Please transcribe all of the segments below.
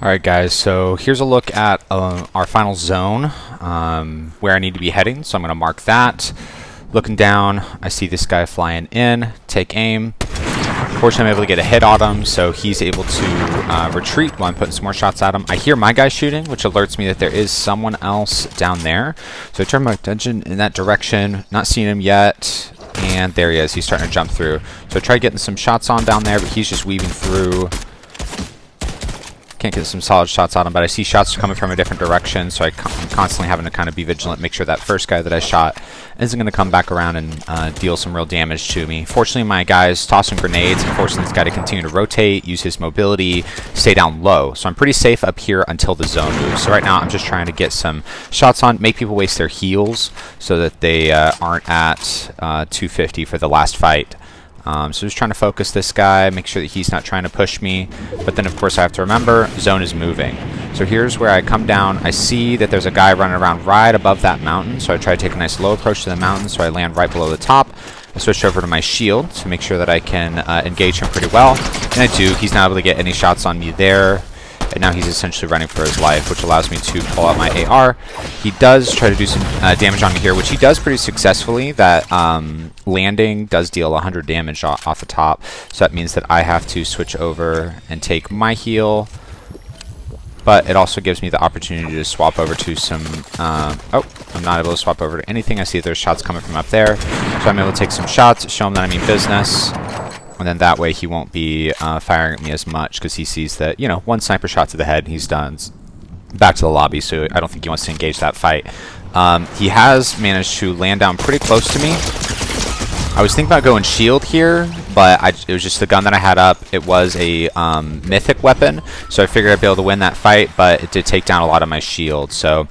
Alright guys, so here's a look at our final zone, where I need to be heading, so I'm going to mark that. Looking down, I see this guy flying in, take aim. Fortunately, I'm able to get a hit on him, so he's able to retreat while I'm putting some more shots at him. I hear my guy shooting, which alerts me that there is someone else down there. So I turn my attention in that direction, not seeing him yet, and there he is. He's starting to jump through. So I try getting some shots on down there, but he's just weaving through. Can't get some solid shots on him, but I see shots coming from a different direction, so I'm constantly having to kind of be vigilant, make sure that first guy that I shot isn't going to come back around and deal some real damage to me. Fortunately, my guy's tossing grenades, and fortunately, he's got to continue to rotate, use his mobility, stay down low. So I'm pretty safe up here until the zone moves. So right now, I'm just trying to get some shots on, make people waste their heals so that they aren't at 250 for the last fight. So just trying to focus this guy, make sure that he's not trying to push me. But then, of course, I have to remember, zone is moving. So here's where I come down. I see that there's a guy running around right above that mountain. So I try to take a nice low approach to the mountain, so I land right below the top. I switch over to my shield to make sure that I can engage him pretty well. And I do. He's not able to get any shots on me there. And now he's essentially running for his life, which allows me to pull out my AR. He does try to do some damage on me here, which he does pretty successfully. That landing does deal 100 damage off the top. So that means that I have to switch over and take my heal. But it also gives me the opportunity to swap over to some... oh, I'm not able to swap over to anything. I see there's shots coming from up there. So I'm able to take some shots, show him that I mean business. And then that way he won't be firing at me as much because he sees that, you know, one sniper shot to the head and he's done. Back to the lobby, so I don't think he wants to engage that fight. He has managed to land down pretty close to me. I was thinking about going shield here, but it was just the gun that I had up. It was a mythic weapon, so I figured I'd be able to win that fight, but it did take down a lot of my shield. So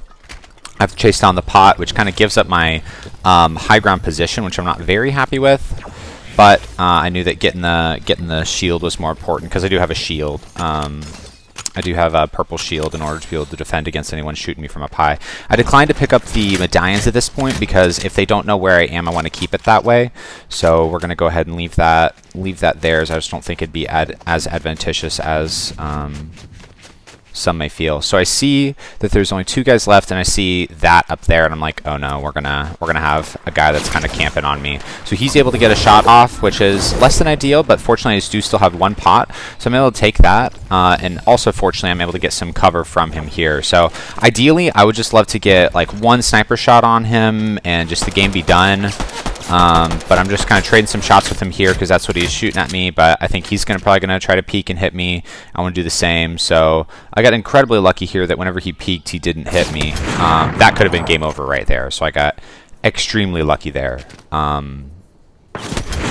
I have to chase down the pot, which kind of gives up my high ground position, which I'm not very happy with. But I knew that getting the shield was more important because I do have a shield. I do have a purple shield in order to be able to defend against anyone shooting me from up high. I declined to pick up the medallions at this point because if they don't know where I am, I want to keep it that way. So we're going to go ahead and leave that there, as I just don't think it'd be as advantageous as some may feel. So I see that there's only two guys left, and I see that up there, and I'm like, oh no, we're gonna have a guy that's kind of camping on me. So he's able to get a shot off, which is less than ideal, but fortunately I do still have one pot, so I'm able to take that, and also fortunately I'm able to get some cover from him here. So ideally I would just love to get like one sniper shot on him and just the game be done. But I'm just kind of trading some shots with him here because that's what he's shooting at me. But I think he's probably going to try to peek and hit me. I want to do the same. So I got incredibly lucky here that whenever he peeked, he didn't hit me. That could have been game over right there. So I got extremely lucky there.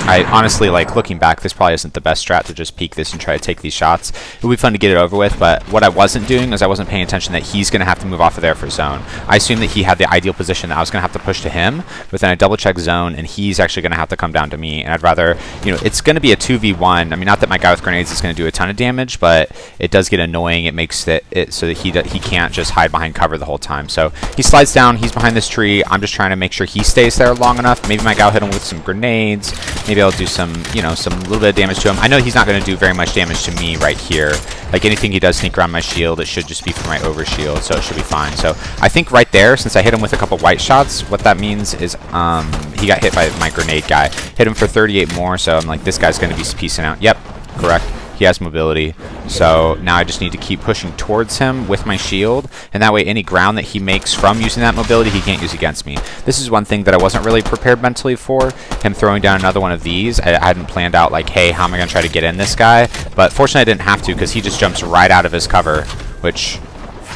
I honestly, like, looking back, this probably isn't the best strat to just peek this and try to take these shots. It would be fun to get it over with, but what I wasn't doing is I wasn't paying attention that he's going to have to move off of there for zone. I assumed that he had the ideal position that I was going to have to push to him, but then I double-check zone, and he's actually going to have to come down to me, and I'd rather, you know, it's going to be a 2v1. I mean, not that my guy with grenades is going to do a ton of damage, but it does get annoying. It makes it so that he can't just hide behind cover the whole time. So he slides down. He's behind this tree. I'm just trying to make sure he stays there long enough. Maybe my guy will hit him with some grenades. Maybe I'll do some, you know, some little bit of damage to him. I know he's not going to do very much damage to me right here. Like anything he does sneak around my shield, it should just be for my overshield, so it should be fine. So I think right there, since I hit him with a couple white shots, what that means is he got hit by my grenade guy. Hit him for 38 more, so I'm like, this guy's going to be piecing out. Yep, correct. He has mobility, so now I just need to keep pushing towards him with my shield, and that way any ground that he makes from using that mobility he can't use against me. This is one thing that I wasn't really prepared mentally for, him throwing down another one of these. I hadn't planned out like, hey, how am I going to try to get in this guy? But fortunately I didn't have to because he just jumps right out of his cover, which,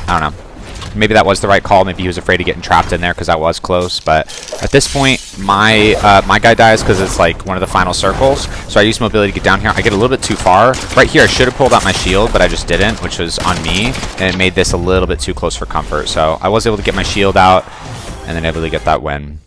I don't know. Maybe that was the right call. Maybe he was afraid of getting trapped in there because I was close. But at this point, my guy dies because it's like one of the final circles. So I use mobility to get down here. I get a little bit too far. Right here, I should have pulled out my shield, but I just didn't, which was on me. And it made this a little bit too close for comfort. So I was able to get my shield out and then able to get that win.